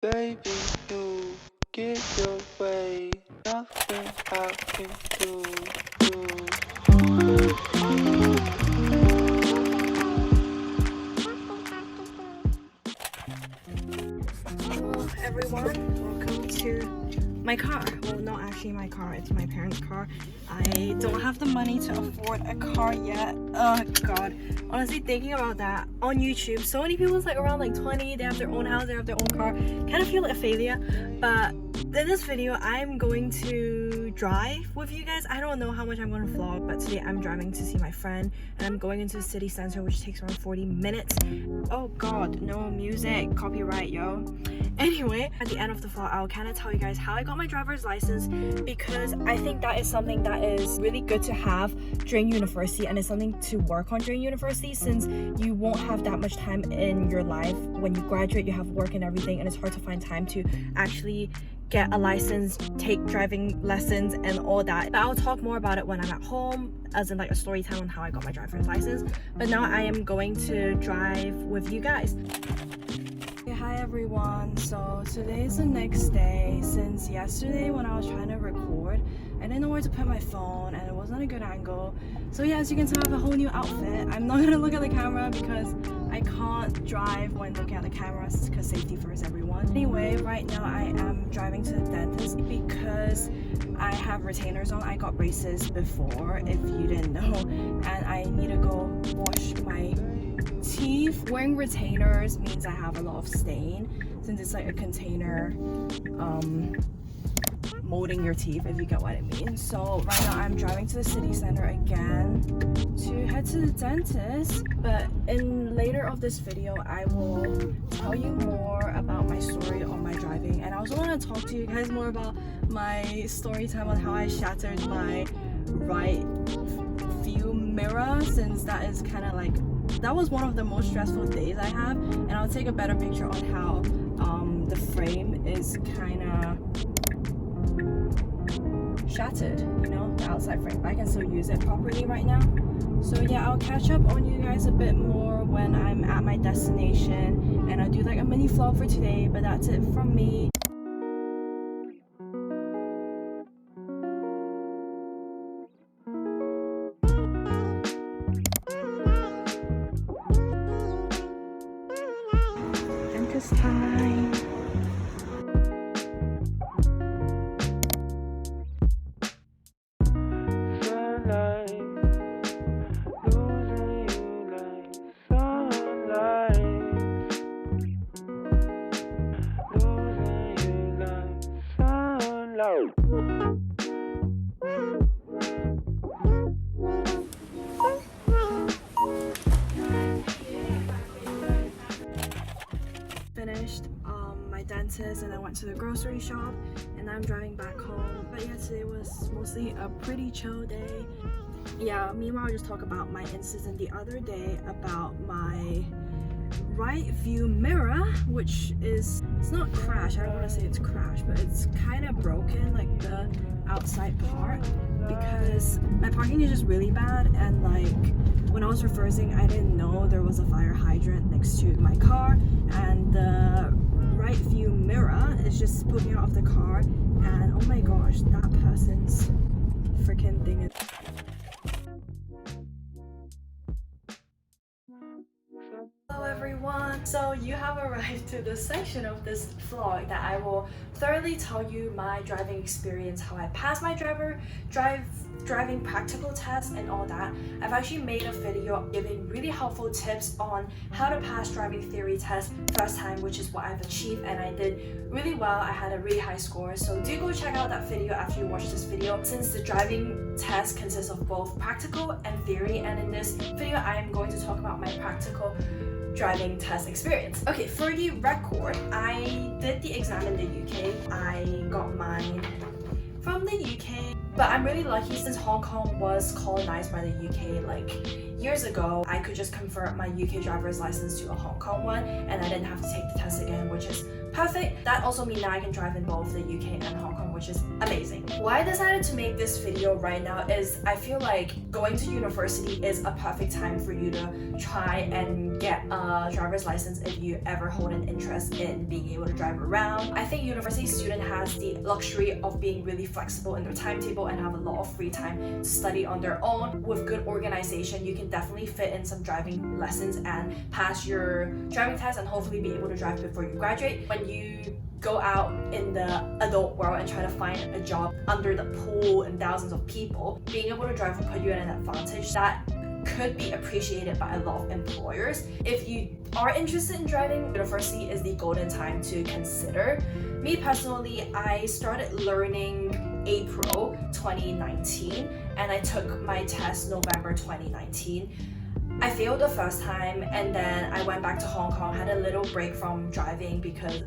Baby, you get your way. Nothing I can do. Hello everyone, welcome to my car. Well, not actually my car, it's my parents' car. I don't have the money to afford a car yet. Oh god. Honestly, thinking about that on YouTube, so many people like around like 20, they have their own house, they have their own car. Kind of feel like a failure. But in this video, I'm going to drive with you guys. I don't know how much I'm going to vlog, but today I'm driving to see my friend and I'm going into the city center, which takes around 40 minutes. Oh god, no music, copyright, yo. Anyway, at the end of the vlog, I'll kind of tell you guys how I got my driver's license, because I think that is something that is really good to have during university, and it's something to work on during university, since you won't have that much time in your life. When you graduate, you have work and everything, and it's hard to find time to actually get a license, take driving lessons and all that. But I'll talk more about it when I'm at home, as in like a story time on how I got my driver's license. But now I am going to drive with you guys. Okay, hi everyone. So today is the next day. Since yesterday when I was trying to record, I didn't know where to put my phone and it wasn't a good angle. So yeah, as you can tell, I have a whole new outfit. I'm not gonna look at the camera because I can't drive when looking at the cameras, because safety first, everyone. Anyway, right now I am driving to the dentist because I have retainers on. I got braces before, if you didn't know, and I need to go wash my teeth. Wearing retainers means I have a lot of stain, since it's like a container molding your teeth, if you get what I mean. So right now I'm driving to the city center again to head to the dentist, but in later of this video I will tell you more about my story on my driving, and I also want to talk to you guys more about my story time on how I shattered my right view mirror, since that is kind of like, that was one of the most stressful days I have, and I'll take a better picture on how the frame is kind of shattered, you know, the outside frame, but I can still use it properly right now. So yeah, I'll catch up on you guys a bit more when I'm at my destination, and I'll do like a mini vlog for today, but that's it from me. Dentist time. Finished my dentist, and I went to the grocery shop, and I'm driving back home. But yeah, today was mostly a pretty chill day. Yeah, meanwhile, I'll just talk about my incident the other day about my right view mirror, which is, it's not crashed, I don't want to say it's crashed, but it's kind of broken, like the outside part, because my parking is just really bad, and like when I was reversing, I didn't know there was a fire hydrant next to my car, and the right view mirror is just poking out of the car, and oh my gosh, that person's freaking thing is... Hello everyone! So you have arrived to the section of this vlog that I will thoroughly tell you my driving experience, how I passed my driving practical test and all that. I've actually made a video giving really helpful tips on how to pass driving theory test first time, which is what I've achieved, and I did really well. I had a really high score, so do go check out that video after you watch this video, since the driving test consists of both practical and theory, and in this video I am going to talk about my practical driving test experience. Okay, for the record, I did the exam in the UK. I got mine from the UK, but I'm really lucky since Hong Kong was colonized by the UK like years ago, I could just convert my UK driver's license to a Hong Kong one, and I didn't have to take the test again, which is perfect. That also means that I can drive in both the UK and Hong Kong, which is amazing. Why I decided to make this video right now is I feel like going to university is a perfect time for you to try and get a driver's license if you ever hold an interest in being able to drive around. I think university student has the luxury of being really flexible in their timetable and have a lot of free time to study on their own. With good organization, you can definitely fit in some driving lessons and pass your driving test and hopefully be able to drive before you graduate. When you go out in the adult world and try to find a job under the pool and thousands of people, being able to drive will put you at an advantage that could be appreciated by a lot of employers. If you are interested in driving, university is the golden time to consider. Me personally, I started learning April 2019 and I took my test November 2019. I failed the first time and then I went back to Hong Kong, had a little break from driving because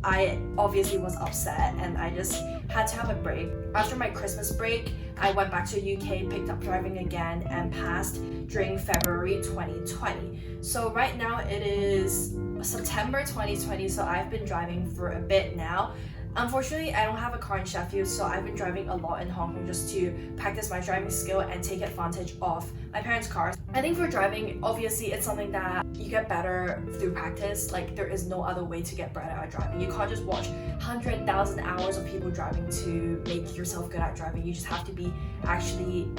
I obviously was upset and I just had to have a break. After my Christmas break, I went back to UK, picked up driving again and passed during February 2020. So right now it is September 2020, so I've been driving for a bit now. Unfortunately, I don't have a car in Sheffield, so I've been driving a lot in Hong Kong just to practice my driving skill and take advantage of my parents' cars. I think for driving, obviously, it's something that you get better through practice. Like, there is no other way to get better at driving. You can't just watch 100,000 hours of people driving to make yourself good at driving. You just have to be actually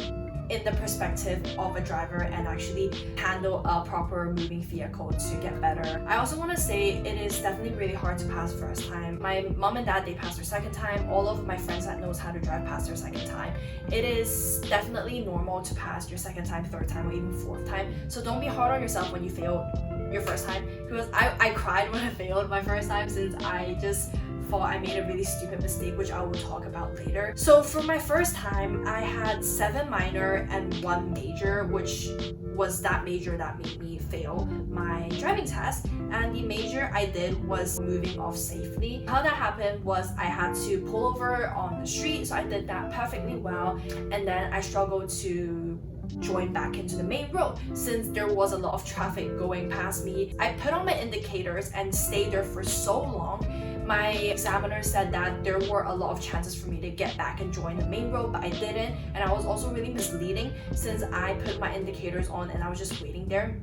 in the perspective of a driver and actually handle a proper moving vehicle to get better. I also want to say it is definitely really hard to pass first time. My mom and dad, they passed their second time. All of my friends that knows how to drive passed their second time. It is definitely normal to pass your second time, third time, or even fourth time. So don't be hard on yourself when you fail your first time, because I cried when I failed my first time since I just thought I made a really stupid mistake, which I will talk about later. So for my first time, I had 7 minor and 1 major, which was that major that made me fail my driving test. And the major I did was moving off safely. How that happened was I had to pull over on the street, so I did that perfectly well, and then I struggled to join back into the main road since there was a lot of traffic going past me. I put on my indicators and stayed there for so long. My examiner said that there were a lot of chances for me to get back and join the main road, but I didn't, and I was also really misleading since I put my indicators on and I was just waiting there.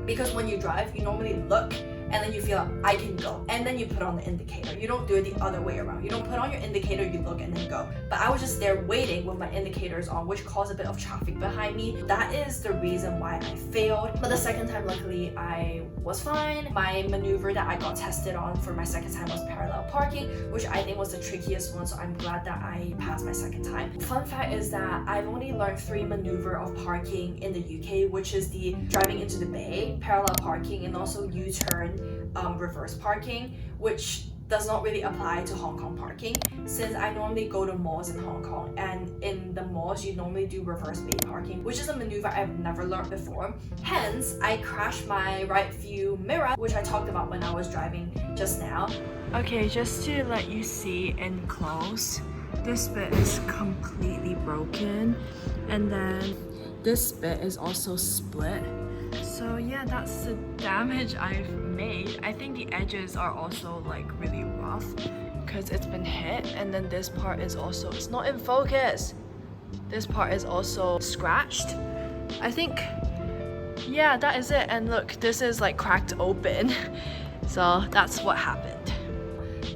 Because when you drive, you normally look and then you feel like, I can go, and then you put on the indicator. You don't do it the other way around. You don't put on your indicator, you look and then go. But I was just there waiting with my indicators on, which caused a bit of traffic behind me. That is the reason why I failed. But the second time, luckily, I was fine. My maneuver that I got tested on for my second time was parallel parking, which I think was the trickiest one, so I'm glad that I passed my second time. Fun fact is that I've only learned 3 maneuver of parking in the UK, which is the driving into the bay, parallel parking, and also U-turn reverse parking, which does not really apply to Hong Kong parking since I normally go to malls in Hong Kong, and in the malls you normally do reverse bay parking, which is a maneuver I've never learned before. Hence, I crashed my right view mirror, which I talked about when I was driving just now. Okay, just to let you see in close, this bit is completely broken, and then this bit is also split. So yeah, that's the damage I've made. I think the edges are also like really rough because it's been hit, and then this part is also, it's not in focus. This part is also scratched. I think, yeah, that is it. And look, this is like cracked open. So that's what happened.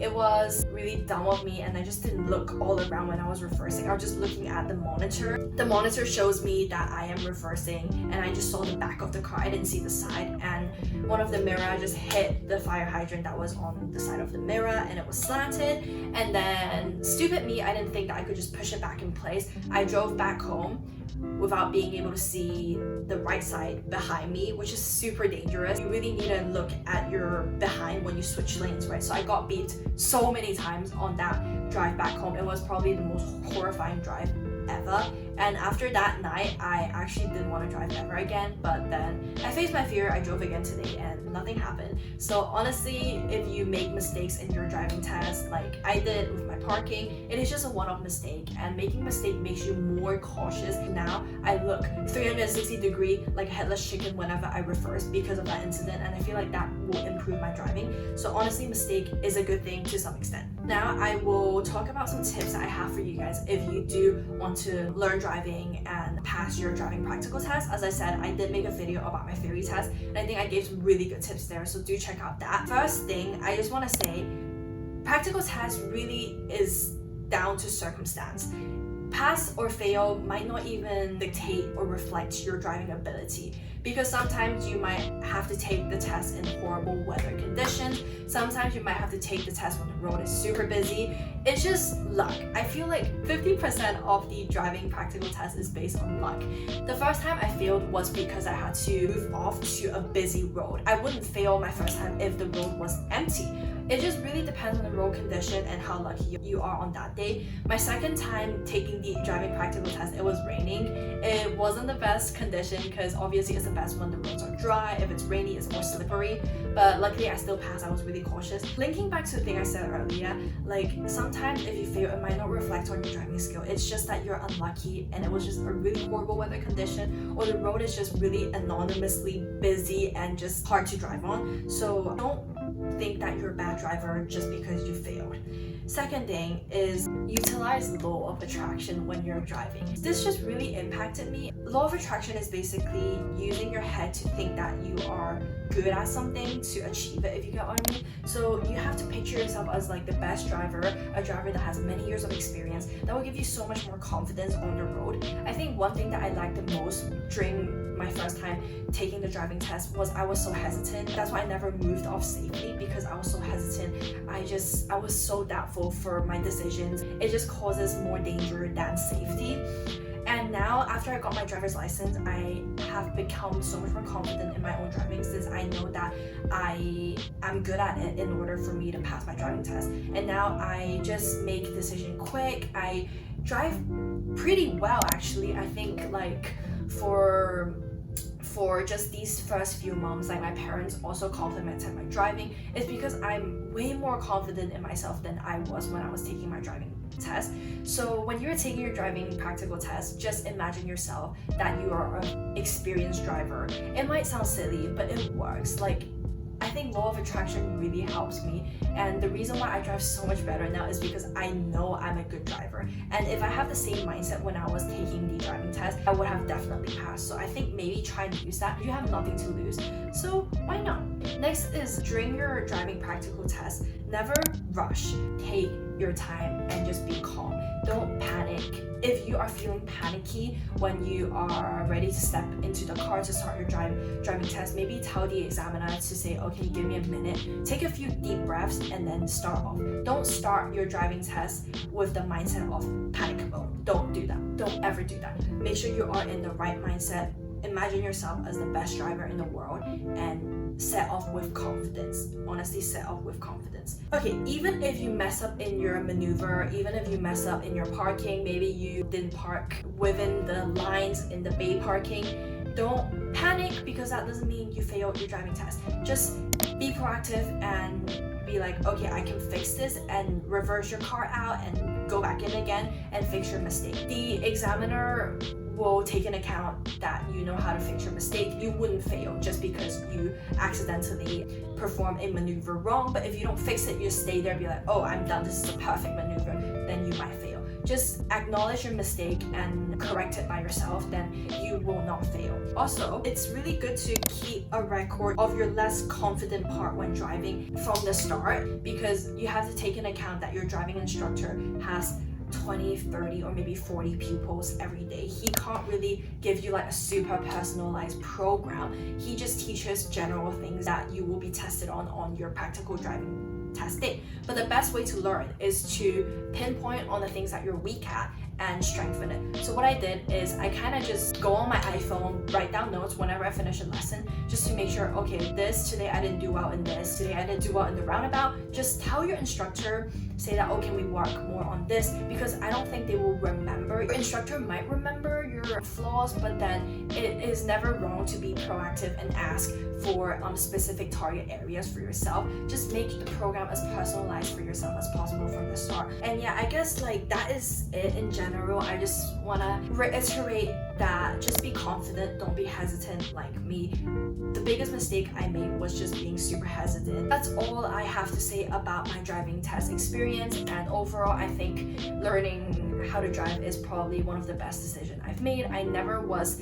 It was really dumb of me, and I just didn't look all around when I was reversing. I was just looking at the monitor. The monitor shows me that I am reversing, and I just saw the back of the car. I didn't see the side, and one of the mirror just hit the fire hydrant that was on the side of the mirror, and it was slanted. And then, stupid me, I didn't think that I could just push it back in place. I drove back home without being able to see the right side behind me, which is super dangerous. You really need to look at your behind when you switch lanes, right? So I got beat so many times on that drive back home. It was probably the most horrifying drive ever, And after that night, I actually didn't want to drive ever again, but then I faced my fear, I drove again today and nothing happened. So honestly, if you make mistakes in your driving test, like I did with my parking, it is just a one-off mistake, and making mistake makes you more cautious. Now I look 360 degree like a headless chicken whenever I reverse because of that incident, and I feel like that will improve my driving. So honestly, mistake is a good thing to some extent. Now I will talk about some tips that I have for you guys if you do want to learn driving and pass your driving practical test. As I said, I did make a video about my theory test, and I think I gave some really good tips there, so do check out that. First thing, I just want to say, practical test really is down to circumstance. Pass or fail might not even dictate or reflect your driving ability, because sometimes you might have to take the test in horrible weather conditions. Sometimes you might have to take the test when the road is super busy. It's just luck. I feel like 50% of the driving practical test is based on luck. The first time I failed was because I had to move off to a busy road. I wouldn't fail my first time if the road was empty. It just really depends on the road condition and how lucky you are on that day. My second time taking the driving practical test, it was raining. It wasn't the best condition because obviously it's the best when the roads are dry. If it's rainy, it's more slippery. But luckily I still passed. I was really cautious. Linking back to the thing I said earlier, like sometimes if you fail, it might not reflect on your driving skill. It's just that you're unlucky and it was just a really horrible weather condition, or the road is just really anonymously busy and just hard to drive on. So don't think that you're a bad driver just because you failed. Second thing is utilize law of attraction when you're driving. This just really impacted me. Law of attraction is basically using your head to think that you are good at something to achieve it, if you get what I mean. So you have to picture yourself as like the best driver, a driver that has many years of experience. That will give you so much more confidence on the road. I think one thing that I liked the most during my first time taking the driving test was I was so hesitant. That's why I never moved off safely, because I was so hesitant. I was so doubtful for my decisions. It just causes more danger than safety. And now, after I got my driver's license, I have become so much more confident in my own driving, since I know that I am good at it in order for me to pass my driving test. And now I just make a decision quick. I drive pretty well, actually. I think like for just these first few months, like my parents also complimented my driving. It's because I'm way more confident in myself than I was when I was taking my driving test. So when you're taking your driving practical test, just imagine yourself that you are an experienced driver. It might sound silly, but it works. Like, I think law of attraction really helps me, and the reason why I drive so much better now is because I know I'm a good driver. And if I have the same mindset when I was taking the driving test, I would have definitely passed. So I think maybe try and use that. You have nothing to lose, so why not? Next is, during your driving practical test, never rush. Take your time and just be calm. Don't panic. If you are feeling panicky when you are ready to step into the car to start your driving test, maybe tell the examiner to say, okay, give me a minute. Take a few deep breaths and then start off. Don't start your driving test with the mindset of panic mode. Don't do that. Don't ever do that. Make sure you are in the right mindset. Imagine yourself as the best driver in the world and set off with confidence. Honestly, set off with confidence. Okay, even if you mess up in your maneuver, even if you mess up in your parking, maybe you didn't park within the lines in the bay parking, don't panic, because that doesn't mean you failed your driving test. Just be proactive and be like, okay, I can fix this, and reverse your car out and go back in again and fix your mistake. The examiner will take into account that you know how to fix your mistake. You wouldn't fail just because you accidentally perform a maneuver wrong, but if you don't fix it, you stay there and be like, oh, I'm done, this is a perfect maneuver, then you might fail. Just acknowledge your mistake and correct it by yourself, then you will not fail. Also, it's really good to keep a record of your less confident part when driving from the start, because you have to take into account that your driving instructor has 20, 30, or maybe 40 pupils every day. He can't really give you like a super personalized program. He just teaches general things that you will be tested on your practical driving test day. But the best way to learn is to pinpoint on the things that you're weak at and strengthen it. So what I did is I kind of just go on my iPhone, write down notes whenever I finish a lesson, just to make sure, okay, this today I didn't do well in this, today I didn't do well in the roundabout. Just tell your instructor, say that, oh, can we work more on this? Because I don't think they will remember. Your instructor might remember your flaws, but then it is never wrong to be proactive and ask for specific target areas for yourself. Just make the program as personalized for yourself as possible from the start. And yeah, I guess like that is it in general. I just want to reiterate that just be confident, don't be hesitant like me. The biggest mistake I made was just being super hesitant. That's all I have to say about my driving test experience, and overall I think learning how to drive is probably one of the best decisions I've made. I never was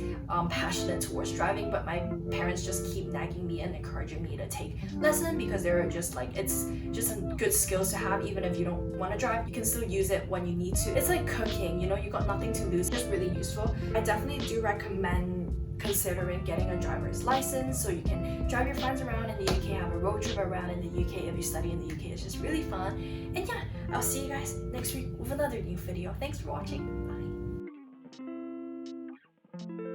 passionate towards driving, but my parents just keep nagging me and encouraging me to take lesson because they're just like, it's just a good skills to have. Even if you don't want to drive, you can still use it when you need to. It's like cooking, you know, you got nothing to lose. It's just really useful. I definitely do recommend considering getting a driver's license so you can drive your friends around in the UK, have a road trip around in the UK if you study in the UK. It's just really fun. And yeah, I'll see you guys next week with another new video. Thanks for watching. Bye.